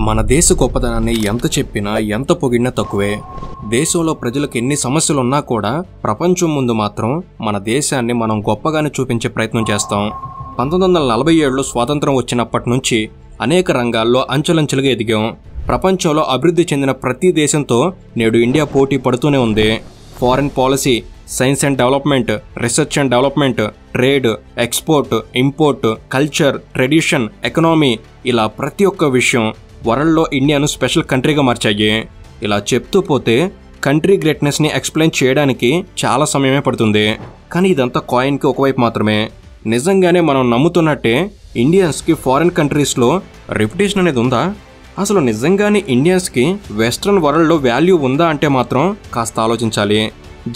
మన దేశ గొప్పతనాన్ని ఎంత చెప్పినా ఎంత పొగిడినా తక్కువే. దేశంలో ప్రజలకు ఎన్ని సమస్యలు ఉన్నా కూడా ప్రపంచం ముందు మాత్రం మన దేశాన్ని మనం గొప్పగానే చూపించే ప్రయత్నం చేస్తాం. 1947లో స్వాతంత్రం వచ్చినప్పటి నుంచి అనేక రంగాల్లో అంచెలంచెలుగా ఎదిగాం. ప్రపంచంలో అభివృద్ధి చెందిన ప్రతి దేశంతో నేడు ఇండియా పోటీ పడుతూనే ఉంది. Foreign policy, science and development, research and development, trade, export, import, culture, tradition, economy, ఇలా ప్రతి ఒక్క విషయం వరల్డ్లో ఇండియాను స్పెషల్ కంట్రీగా మార్చాయి. ఇలా చెప్తూ పోతే కంట్రీ గ్రేట్నెస్ని ఎక్స్ప్లెయిన్ చేయడానికి చాలా సమయమే పడుతుంది. కానీ ఇదంతా కాయిన్కి ఒకవైపు మాత్రమే. నిజంగానే మనం నమ్ముతున్నట్టే ఇండియన్స్కి ఫారిన్ కంట్రీస్లో రెప్యుటేషన్ అనేది ఉందా? అసలు నిజంగానే ఇండియన్స్కి వెస్ట్రన్ వరల్డ్లో వాల్యూ ఉందా అంటే మాత్రం కాస్త ఆలోచించాలి.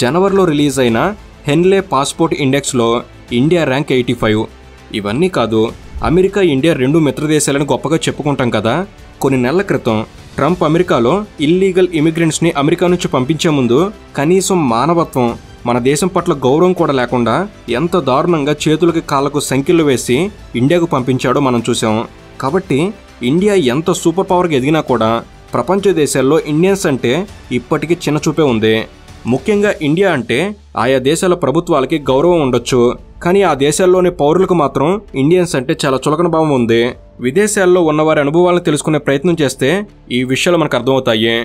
జనవరిలో రిలీజ్ అయిన హెన్లే పాస్పోర్ట్ ఇండెక్స్లో ఇండియా ర్యాంక్ 85. ఇవన్నీ కాదు, అమెరికా, ఇండియా రెండు మిత్రదేశాలను గొప్పగా చెప్పుకుంటాం కదా. కొన్ని నెలల క్రితం ట్రంప్ అమెరికాలో ఇల్లీగల్ ఇమిగ్రెంట్స్ని అమెరికా నుంచి పంపించే ముందు కనీసం మానవత్వం, మన దేశం పట్ల గౌరవం కూడా లేకుండా ఎంత దారుణంగా చేతులకి కాళ్ళకు సంఖ్యలు వేసి ఇండియాకు పంపించాడో మనం చూసాం. కాబట్టి ఇండియా ఎంత సూపర్ పవర్గా ఎదిగినా కూడా ప్రపంచ దేశాల్లో ఇండియన్స్ అంటే ఇప్పటికీ చిన్న చూపే ఉంది. ముఖ్యంగా ఇండియా అంటే ఆయా దేశాల ప్రభుత్వాలకి గౌరవం ఉండొచ్చు, కానీ ఆ దేశాల్లోని పౌరులకు మాత్రం ఇండియన్స్ అంటే చాలా చులకన భావం ఉంది. విదేశాల్లో ఉన్నవారి అనుభవాలను తెలుసుకునే ప్రయత్నం చేస్తే ఈ విషయాలు మనకు అర్థమవుతాయి.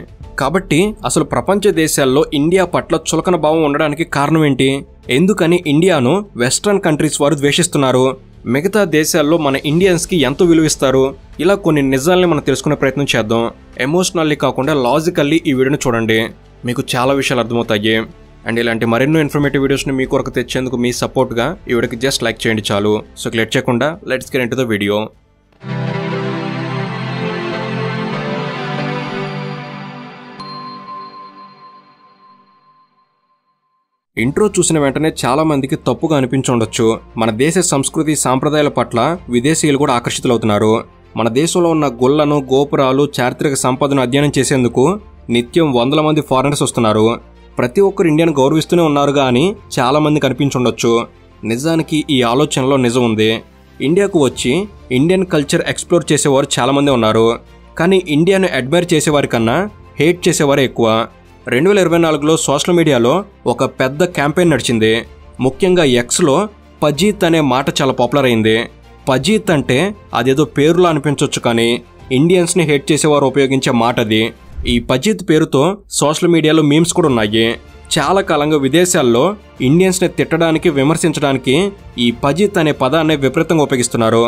కాబట్టి అసలు ప్రపంచ దేశాల్లో ఇండియా పట్ల చులకన భావం ఉండడానికి కారణం ఏంటి? ఎందుకని ఇండియాను వెస్ట్రన్ కంట్రీస్ వారు ద్వేషిస్తున్నారు? మిగతా దేశాల్లో మన ఇండియన్స్కి ఎంత విలువిస్తారు? ఇలా కొన్ని నిజాలని మనం తెలుసుకునే ప్రయత్నం చేద్దాం. ఎమోషనల్లీ కాకుండా లాజికల్లీ ఈ వీడియోని చూడండి, మీకు చాలా విషయాలు అర్థమవుతాయి. అండ్ ఇలాంటి మరెన్నో ఇన్ఫర్మేటివ్ వీడియోస్ని మీ కొరకు తెచ్చేందుకు మీ సపోర్ట్గా ఈ వీడియోకి జస్ట్ లైక్ చేయండి చాలు. సో లేట్ చేయకుండా let's get into the video. Intro చూసిన వెంటనే చాలా మందికి తప్పుగా అనిపించుండొచ్చు. మన దేశ సంస్కృతి సాంప్రదాయాల పట్ల విదేశీయులు కూడా ఆకర్షితులవుతున్నారు. మన దేశంలో ఉన్న గుళ్లను, గోపురాలు, చారిత్రక సంపదను అధ్యయనం చేసేందుకు నిత్యం వందల మంది ఫారినర్స్ వస్తున్నారు. ప్రతి ఒక్కరు ఇండియాను గౌరవిస్తూనే ఉన్నారుగా అని చాలా మందికి అనిపించుండొచ్చు. నిజానికి ఈ ఆలోచనలో నిజం ఉంది. ఇండియాకు వచ్చి ఇండియన్ కల్చర్ ఎక్స్ప్లోర్ చేసేవారు చాలామంది ఉన్నారు, కానీ ఇండియాను అడ్మైర్ చేసేవారి కన్నా హేట్ చేసేవారే ఎక్కువ. 2024లో సోషల్ మీడియాలో ఒక పెద్ద క్యాంపెయిన్ నడిచింది. ముఖ్యంగా ఎక్స్లో పజీత్ అనే మాట చాలా పాపులర్ అయింది. పజీత్ అంటే అదేదో పేరులా అనిపించవచ్చు, కానీ ఇండియన్స్ని హేట్ చేసేవారు ఉపయోగించే మాట అది. ఈ పజీత్ పేరుతో సోషల్ మీడియాలో మీమ్స్ కూడా ఉన్నాయి. చాలా కాలంగా విదేశాల్లో ఇండియన్స్ని తిట్టడానికి, విమర్శించడానికి ఈ పజీత్ అనే పదాన్ని విపరీతంగా ఉపయోగిస్తున్నారు.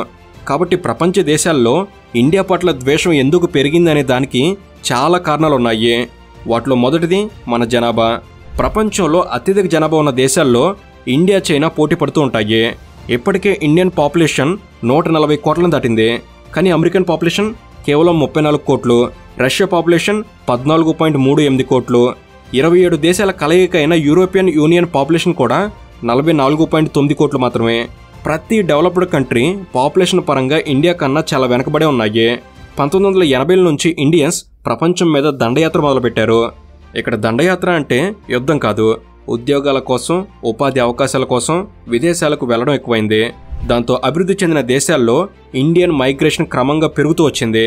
కాబట్టి ప్రపంచ దేశాల్లో ఇండియా పట్ల ద్వేషం ఎందుకు పెరిగిందనే దానికి చాలా కారణాలు ఉన్నాయి. వాటిలో మొదటిది మన జనాభా. ప్రపంచంలో అత్యధిక జనాభా ఉన్న దేశాల్లో ఇండియా, చైనా పోటీ పడుతూ ఉంటాయి. ఇప్పటికే ఇండియన్ పాపులేషన్ 140 కోట్లను దాటింది, కానీ అమెరికన్ పాపులేషన్ కేవలం 34 కోట్లు, రష్యా పాపులేషన్ 14.38 కోట్లు, 27 దేశాల కలయిక అయిన యూరోపియన్ యూనియన్ పాపులేషన్ కూడా 44.9 కోట్లు మాత్రమే. ప్రతి డెవలప్డ్ కంట్రీ పాపులేషన్ పరంగా ఇండియా కన్నా చాలా వెనకబడే ఉన్నాయి. 1980ల నుంచి ఇండియన్స్ ప్రపంచం మీద దండయాత్ర మొదలుపెట్టారు. ఇక్కడ దండయాత్ర అంటే యుద్ధం కాదు, ఉద్యోగాల కోసం, ఉపాధి అవకాశాల కోసం విదేశాలకు వెళ్లడం ఎక్కువైంది. దాంతో అభివృద్ధి చెందిన దేశాల్లో ఇండియన్ మైగ్రేషన్ క్రమంగా పెరుగుతూ వచ్చింది.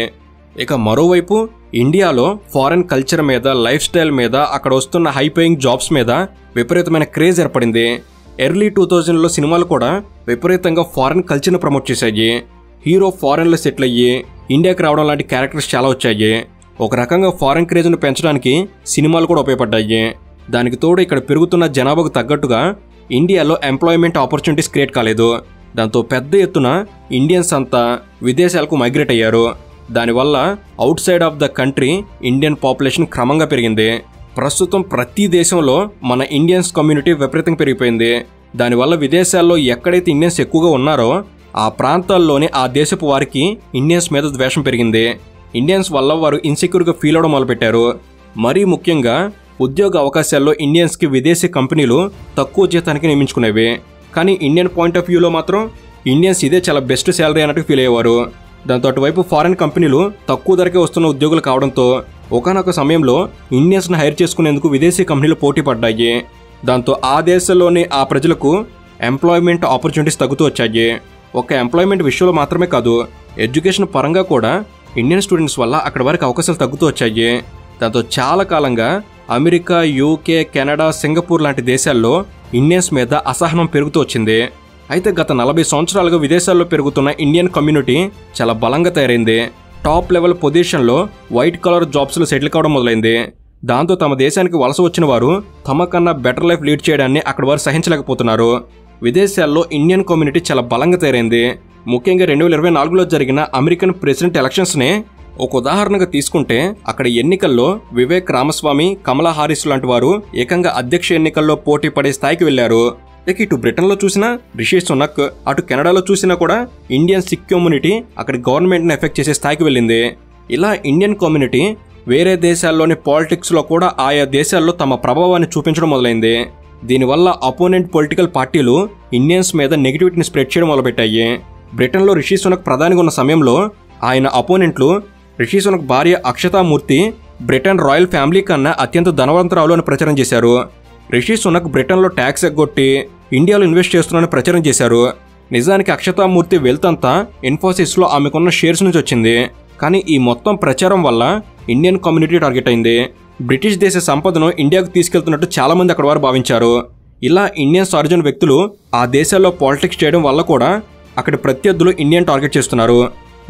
ఇక మరోవైపు ఇండియాలో ఫారెన్ కల్చర్ మీద, లైఫ్ స్టైల్ మీద, అక్కడ వస్తున్న హై పేయింగ్ జాబ్స్ మీద విపరీతమైన క్రేజ్ ఏర్పడింది. ఎర్లీ 2000లో సినిమాలు కూడా విపరీతంగా ఫారెన్ కల్చర్ని ప్రమోట్ చేశాయి. హీరో ఫారెన్లో సెటిల్ అయ్యి ఇండియాకి రావడం లాంటి క్యారెక్టర్స్ చాలా వచ్చాయి. ఒక రకంగా ఫారెన్ క్రేజ్ను పెంచడానికి సినిమాలు కూడా ఉపయోగపడ్డాయి. దానికి తోడు ఇక్కడ పెరుగుతున్న జనాభాకు తగ్గట్టుగా ఇండియాలో ఎంప్లాయ్మెంట్ ఆపర్చునిటీస్ క్రియేట్ కాలేదు. దాంతో పెద్ద ఎత్తున ఇండియన్స్ అంతా విదేశాలకు మైగ్రేట్ అయ్యారు. దానివల్ల out side of the country Indian population క్రమంగా పెరిగింది. ప్రస్తుతం ప్రతి దేశంలో మన ఇండియన్స్ కమ్యూనిటీ విపరీతంగా పెరిగిపోయింది. దానివల్ల విదేశాల్లో ఎక్కడైతే ఇండియన్స్ ఎక్కువగా ఉన్నారో ఆ ప్రాంతాల్లోనే ఆ దేశపు వారికి ఇండియన్స్ మీద ద్వేషం పెరిగింది. ఇండియన్స్ వల్ల వారు ఇన్సెక్యూర్గా ఫీల్ అవడం మొదలుపెట్టారు. మరీ ముఖ్యంగా ఉద్యోగ అవకాశాల్లో ఇండియన్స్కి విదేశీ కంపెనీలు తక్కువ జీతానికి నియమించుకునేవి. కానీ ఇండియన్ పాయింట్ ఆఫ్ వ్యూలో మాత్రం ఇండియన్స్ ఇదే చాలా బెస్ట్ శాలరీ అన్నట్టు ఫీల్ అయ్యేవారు. దాంతో అటువైపు ఫారెన్ కంపెనీలు తక్కువ ధరకే వస్తున్న ఉద్యోగులు కావడంతో ఒకనొక సమయంలో ఇండియన్స్ని హైర్ చేసుకునేందుకు విదేశీ కంపెనీలు పోటీ పడ్డాయి. దాంతో ఆ దేశంలోని ఆ ప్రజలకు ఎంప్లాయ్మెంట్ ఆపర్చునిటీస్ తగ్గుతూ వచ్చాయి. ఒక ఎంప్లాయ్మెంట్ విషయంలో మాత్రమే కాదు, ఎడ్యుకేషన్ పరంగా కూడా ఇండియన్ స్టూడెంట్స్ వల్ల అక్కడ వారికి అవకాశాలు తగ్గుతూ వచ్చాయి. దాంతో చాలా కాలంగా అమెరికా, యూకే, కెనడా, సింగపూర్ లాంటి దేశాల్లో ఇండియన్స్ మీద అసహనం పెరుగుతూ వచ్చింది. అయితే గత 40 సంవత్సరాలుగా విదేశాల్లో పెరుగుతున్న ఇండియన్ కమ్యూనిటీ చాలా బలంగా తయారైంది. టాప్ లెవెల్ పొజిషన్లో వైట్ కలర్ జాబ్స్లో సెటిల్ కావడం మొదలైంది. దాంతో తమ దేశానికి వలస వచ్చిన వారు తమ కన్నా బెటర్ లైఫ్ లీడ్ చేయడాన్ని అక్కడ వారు సహించలేకపోతున్నారు. విదేశాల్లో ఇండియన్ కమ్యూనిటీ చాలా బలంగా తయారైంది. ముఖ్యంగా 2024లో జరిగిన అమెరికన్ ప్రెసిడెంట్ ఎలక్షన్స్ని ఒక ఉదాహరణగా తీసుకుంటే అక్కడ ఎన్నికల్లో వివేక్ రామస్వామి, కమలా హారిస్ లాంటి వారు ఏకంగా అధ్యక్ష ఎన్నికల్లో పోటీ పడే స్థాయికి వెళ్లారు. ఇటు బ్రిటన్లో చూసినా రిషి సునక్, అటు కెనడాలో చూసినా కూడా ఇండియన్ సిక్ కమ్యూనిటీ అక్కడి గవర్నమెంట్ని ఎఫెక్ట్ చేసే స్థాయికి వెళ్ళింది. ఇలా ఇండియన్ కమ్యూనిటీ వేరే దేశాల్లోని పాలిటిక్స్లో కూడా ఆయా దేశాల్లో తమ ప్రభావాన్ని చూపించడం మొదలైంది. దీనివల్ల అపోనెంట్ పొలిటికల్ పార్టీలు ఇండియన్స్ మీద నెగిటివిటీని స్ప్రెడ్ చేయడం మొదలుపెట్టాయి. బ్రిటన్లో రిషి సునక్ ప్రధానిగా ఉన్న సమయంలో ఆయన అపోనెంట్లు రిషి సునక్ భార్య అక్షతా మూర్తి బ్రిటన్ రాయల్ ఫ్యామిలీ కన్నా అత్యంత ధనవంతురాలు అని ప్రచారం చేశారు. రిషి సునక్ బ్రిటన్లో ట్యాక్స్ ఎగ్గొట్టి ఇండియాలో ఇన్వెస్ట్ చేస్తున్నారని ప్రచారం చేశారు. నిజానికి అక్షతా మూర్తి వెల్త్ అంతా ఇన్ఫోసిస్లో ఆమెకున్న షేర్స్ నుంచి వచ్చింది. కానీ ఈ మొత్తం ప్రచారం వల్ల ఇండియన్ కమ్యూనిటీ టార్గెట్ అయింది. బ్రిటిష్ దేశ సంపదను ఇండియాకు తీసుకెళ్తున్నట్టు చాలా మంది అక్కడ వారు భావించారు. ఇలా ఇండియన్స్ ఆరిజిన్ వ్యక్తులు ఆ దేశాల్లో పాలిటిక్స్ చేయడం వల్ల కూడా అక్కడి ప్రత్యర్థులు ఇండియన్ టార్గెట్ చేస్తున్నారు.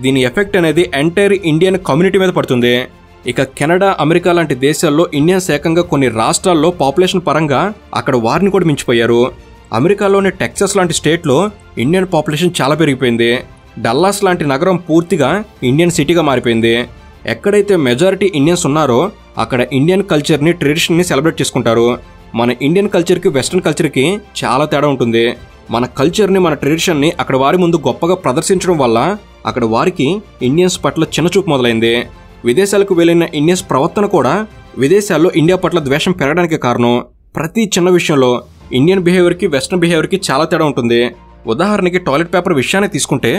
దీని ఎఫెక్ట్ అనేది ఎంటైర్ ఇండియన్ కమ్యూనిటీ మీద పడుతుంది. ఇక కెనడా, అమెరికా లాంటి దేశాల్లో ఇండియన్స్ ఏకంగా కొన్ని రాష్ట్రాల్లో పాపులేషన్ పరంగా అక్కడ వారిని కూడా మించిపోయారు. అమెరికాలోని టెక్సస్ లాంటి స్టేట్లో ఇండియన్ పాపులేషన్ చాలా పెరిగిపోయింది. డల్లాస్ లాంటి నగరం పూర్తిగా ఇండియన్ సిటీగా మారిపోయింది. ఎక్కడైతే మెజారిటీ ఇండియన్స్ ఉన్నారో అక్కడ ఇండియన్ కల్చర్ని, ట్రెడిషన్ని సెలబ్రేట్ చేసుకుంటారు. మన ఇండియన్ కల్చర్కి వెస్ట్రన్ కల్చర్కి చాలా తేడా ఉంటుంది. మన కల్చర్ని, మన ట్రెడిషన్ని అక్కడ వారి ముందు గొప్పగా ప్రదర్శించడం వల్ల అక్కడ వారికి ఇండియన్స్ పట్ల చిన్నచూపు మొదలైంది. విదేశాలకు వెళ్లిన ఇండియన్స్ ప్రవర్తన కూడా విదేశాల్లో ఇండియా పట్ల ద్వేషం పెరగడానికి కారణం. ప్రతి చిన్న విషయంలో ఇండియన్ బిహేవియర్కి, వెస్ట్రన్ బిహేవియర్కి చాలా తేడా ఉంటుంది. ఉదాహరణకి టాయిలెట్ పేపర్ విషయాన్ని తీసుకుంటే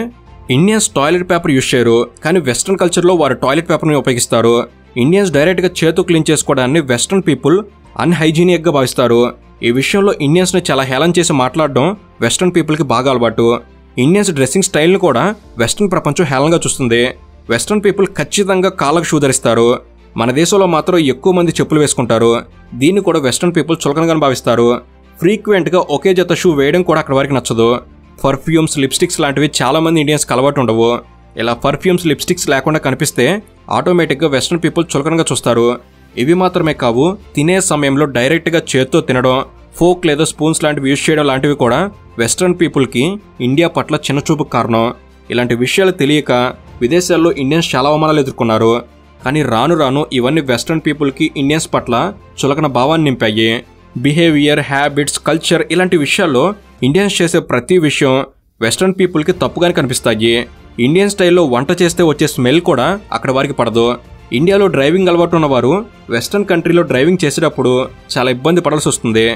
ఇండియన్స్ టాయిలెట్ పేపర్ యూజ్ చేయరు, కానీ వెస్ట్రన్ కల్చర్లో వారు టాయిలెట్ పేపర్ని ఉపయోగిస్తారు. ఇండియన్స్ డైరెక్ట్గా చేతు క్లీన్ చేసుకోవడాన్ని వెస్ట్రన్ పీపుల్ అన్హైజీనియక్గా భావిస్తారు. ఈ విషయంలో ఇండియన్స్ని చాలా హేళన చేసి మాట్లాడడం వెస్ట్రన్ పీపుల్కి బాగా అలవాటు. ఇండియన్స్ డ్రెస్సింగ్ స్టైల్ని కూడా వెస్ట్రన్ ప్రపంచం హేళనగా చూస్తుంది. వెస్ట్రన్ పీపుల్ ఖచ్చితంగా కాళ్ళకు షూ ధరిస్తారు. మన దేశంలో మాత్రం ఎక్కువ మంది చెప్పులు వేసుకుంటారు. దీన్ని కూడా వెస్ట్రన్ పీపుల్ చులకనగా భావిస్తారు. ఫ్రీక్వెంట్గా ఒకే జత షూ వేయడం కూడా అక్కడ వారికి నచ్చదు. పర్ఫ్యూమ్స్, లిప్స్టిక్స్ లాంటివి చాలా మంది ఇండియన్స్కి అలవాటు ఉండవు. ఇలా పర్ఫ్యూమ్స్, లిప్స్టిక్స్ లేకుండా కనిపిస్తే ఆటోమేటిక్గా వెస్ట్రన్ పీపుల్ చులకనగా చూస్తారు. ఇవి మాత్రమే కావు, తినే సమయంలో డైరెక్ట్గా చేత్తో తినడం, ఫోక్ లేదా స్పూన్స్ లాంటివి యూజ్ చేయడం లాంటివి కూడా వెస్ట్రన్ పీపుల్కి ఇండియా పట్ల చిన్నచూపుకు కారణం. ఇలాంటి విషయాలు తెలియక విదేశాల్లో ఇండియన్స్ చాలా అవమానాలు ఎదుర్కొన్నారు. కానీ రాను రాను ఇవన్నీ వెస్ట్రన్ పీపుల్కి ఇండియన్స్ పట్ల చులకన భావాన్ని నింపాయి. బిహేవియర్, హ్యాబిట్స్, కల్చర్ ఇలాంటి విషయాల్లో ఇండియన్స్ చేసే ప్రతి విషయం వెస్ట్రన్ పీపుల్కి తప్పుగానే కనిపిస్తాయి. ఇండియన్ స్టైల్లో వంట చేస్తే వచ్చే స్మెల్ కూడా అక్కడ వారికి పడదు. ఇండియాలో డ్రైవింగ్ అలవాటు ఉన్నవారు వెస్ట్రన్ కంట్రీలో డ్రైవింగ్ చేసేటప్పుడు చాలా ఇబ్బంది పడాల్సి వస్తుంది.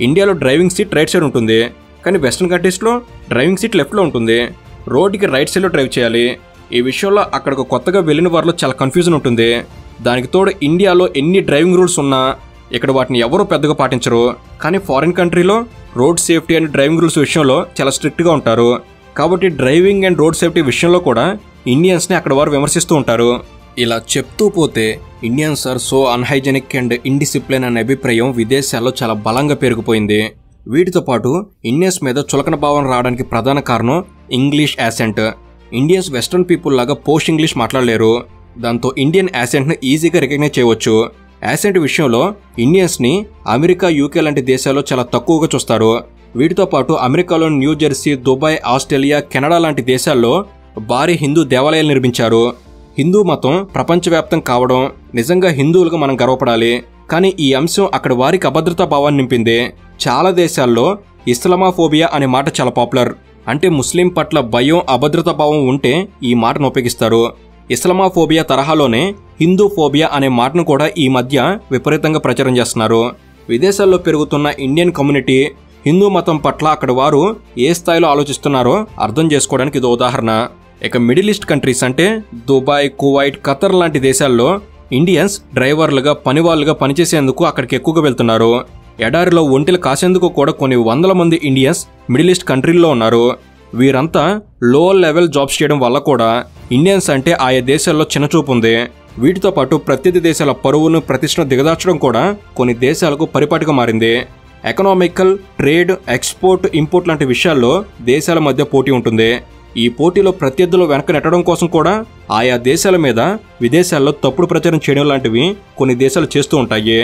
ఇండియాలో డ్రైవింగ్ సీట్ రైట్ సైడ్ ఉంటుంది, కానీ వెస్ట్రన్ కంట్రీస్లో డ్రైవింగ్ సీట్ లెఫ్ట్లో ఉంటుంది. రోడ్డుకి రైట్ సైడ్లో డ్రైవ్ చేయాలి. ఈ విషయంలో అక్కడికి కొత్తగా వెళ్ళిన వారిలో చాలా కన్ఫ్యూజన్ ఉంటుంది. దానికి తోడు ఇండియాలో ఎన్ని డ్రైవింగ్ రూల్స్ ఉన్నా ఇక్కడ వాటిని ఎవరూ పెద్దగా పాటించరు. కానీ ఫారిన్ కంట్రీలో road safety and driving rules విషయంలో చాలా స్ట్రిక్ట్గా ఉంటారు. కాబట్టి డ్రైవింగ్ అండ్ రోడ్ సేఫ్టీ విషయంలో కూడా ఇండియన్స్ని అక్కడ వారు విమర్శిస్తూ ఉంటారు. ఇలా చెప్తూ పోతే Indians are so unhygienic and indiscipline అనే అభిప్రాయం విదేశాల్లో చాలా బలంగా పెరిగిపోయింది. వీటితో పాటు ఇండియన్స్ మీద చులకన భావన రావడానికి ప్రధాన కారణం English accent. Indians western people లాగా పోస్ట్ ఇంగ్లీష్ మాట్లాడలేరు. దాంతో ఇండియన్ యాసెంట్ను ఈజీగా రికగ్నైజ్ చేయవచ్చు. యాసెంట్ విషయంలో ఇండియన్స్ని అమెరికా, యూకే లాంటి దేశాల్లో చాలా తక్కువగా చూస్తారు. వీటితో పాటు అమెరికాలోని new Jersey, Dubai, Australia, Canada లాంటి దేశాల్లో భారీ హిందూ దేవాలయాలు నిర్మించారు. హిందూ మతం ప్రపంచవ్యాప్తం కావడం నిజంగా హిందువులుగా మనం గర్వపడాలి. కానీ ఈ అంశం అక్కడ వారికి అభద్రతా భావాన్ని నింపింది. చాలా దేశాల్లో ఇస్లామాఫోబియా అనే మాట చాలా పాపులర్. అంటే ముస్లిం పట్ల భయం, అభద్రతా భావం ఉంటే ఈ మాటను ఉపయోగిస్తారు. ఇస్లామాఫోబియా తరహాలోనే హిందూ ఫోబియా అనే మాటను కూడా ఈ మధ్య విపరీతంగా ప్రచారం చేస్తున్నారు. విదేశాల్లో పెరుగుతున్న ఇండియన్ కమ్యూనిటీ హిందూ మతం పట్ల అక్కడ వారు ఏ స్థాయిలో ఆలోచిస్తున్నారో అర్థం చేసుకోవడానికి ఇది ఉదాహరణ. ఇక మిడిల్ ఈస్ట్ కంట్రీస్ అంటే దుబాయ్, కువైట్, ఖతర్ లాంటి దేశాల్లో ఇండియన్స్ డ్రైవర్లుగా, పనివాళ్ళుగా పనిచేసేందుకు అక్కడికి ఎక్కువగా వెళ్తున్నారు. ఎడారిలో ఒంటెలు కాసేందుకు కూడా కొన్ని వందల మంది ఇండియన్స్ మిడిల్ ఈస్ట్ కంట్రీల్లో ఉన్నారు. వీరంతా లో లెవెల్ జాబ్స్ చేయడం వల్ల కూడా ఇండియన్స్ అంటే ఆయా దేశాల్లో చిన్నచూపు ఉంది. వీటితో పాటు ప్రత్యర్థి దేశాల పరువును ప్రతిష్టను దిగదార్చడం కూడా కొన్ని దేశాలకు పరిపాటిగా మారింది. ఎకనామికల్, ట్రేడ్, ఎక్స్పోర్ట్, ఇంపోర్ట్ లాంటి విషయాల్లో దేశాల మధ్య పోటీ ఉంటుంది. ఈ పోటీలో ప్రత్యర్థులు వెనక నెట్టడం కోసం కూడా ఆయా దేశాల మీద విదేశాల్లో తప్పుడు ప్రచారం చేయడం లాంటివి కొన్ని దేశాలు చేస్తూ ఉంటాయి.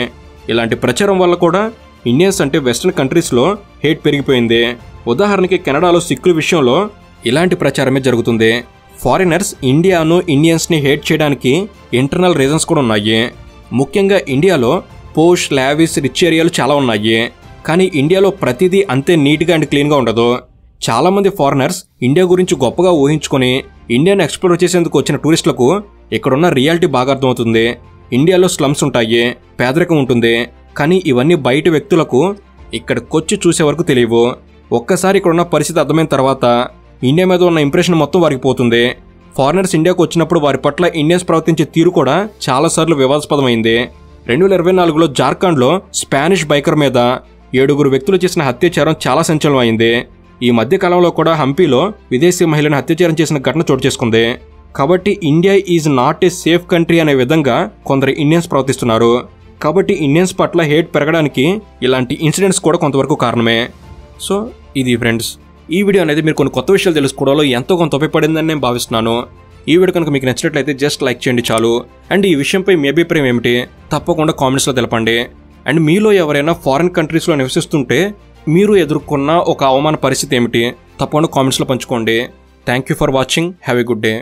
ఇలాంటి ప్రచారం వల్ల కూడా ఇండియన్స్ అంటే వెస్ట్రన్ కంట్రీస్లో హేట్ పెరిగిపోయింది. ఉదాహరణకి కెనడాలో సిక్కుల విషయంలో ఇలాంటి ప్రచారమే జరుగుతుంది. ఫారినర్స్ ఇండియాను, ఇండియన్స్ని హేట్ చేయడానికి ఇంటర్నల్ రీజన్స్ కూడా ఉన్నాయి. ముఖ్యంగా ఇండియాలో పోష్, లావిష్, రిచ్ ఏరియాలు చాలా ఉన్నాయి. కానీ ఇండియాలో ప్రతిదీ అంతే నీట్గా అండ్ క్లీన్గా ఉండదు. చాలామంది ఫారినర్స్ ఇండియా గురించి గొప్పగా ఊహించుకొని ఇండియాను ఎక్స్ప్లోర్ చేసేందుకు వచ్చిన టూరిస్టులకు ఇక్కడున్న రియాలిటీ బాగా అర్థమవుతుంది. ఇండియాలో స్లమ్స్ ఉంటాయి, పేదరికం ఉంటుంది. కానీ ఇవన్నీ బయట వ్యక్తులకు ఇక్కడికొచ్చి చూసే వరకు తెలియవు. ఒక్కసారి ఇక్కడున్న పరిస్థితి అర్థమైన తర్వాత ఇండియా మీద ఉన్న ఇంప్రెషన్ మొత్తం వారికి పోతుంది. ఫారినర్స్ ఇండియాకు వచ్చినప్పుడు వారి పట్ల ఇండియన్స్ ప్రవర్తించే తీరు కూడా చాలాసార్లు వివాదాస్పదమైంది. 2024లో జార్ఖండ్లో స్పానిష్ బైకర్ మీద 7 వ్యక్తులు చేసిన అత్యాచారం చాలా సంచలనం అయింది. ఈ మధ్య కాలంలో కూడా హంపీలో విదేశీ మహిళను అత్యాచారం చేసిన ఘటన చోటు చేసుకుంది. కాబట్టి India is not a safe country అనే విధంగా కొందరు ఇండియన్స్ ప్రవర్తిస్తున్నారు. కాబట్టి ఇండియన్స్ పట్ల హేట్ పెరగడానికి ఇలాంటి ఇన్సిడెంట్స్ కూడా కొంతవరకు కారణమే. సో ఇది ఫ్రెండ్స్, ఈ వీడియో అనేది మీరు కొన్ని కొత్త విషయాలు తెలుసుకోవడంలో ఎంతో కొంత ఉపయోగపడిందని నేను భావిస్తున్నాను. ఈ వీడియో కనుక మీకు నచ్చినట్లయితే జస్ట్ లైక్ చేయండి చాలు. అండ్ ఈ విషయంపై మీ అభిప్రాయం ఏమిటి తప్పకుండా కామెంట్స్లో తెలపండి. అండ్ మీలో ఎవరైనా ఫారిన్ కంట్రీస్లో నివసిస్తుంటే మీరు ఎదుర్కొన్న ఒక అవమాన పరిస్థితి ఏమిటి తప్పకుండా కామెంట్స్లో పంచుకోండి. Thank you for watching. Have a good day.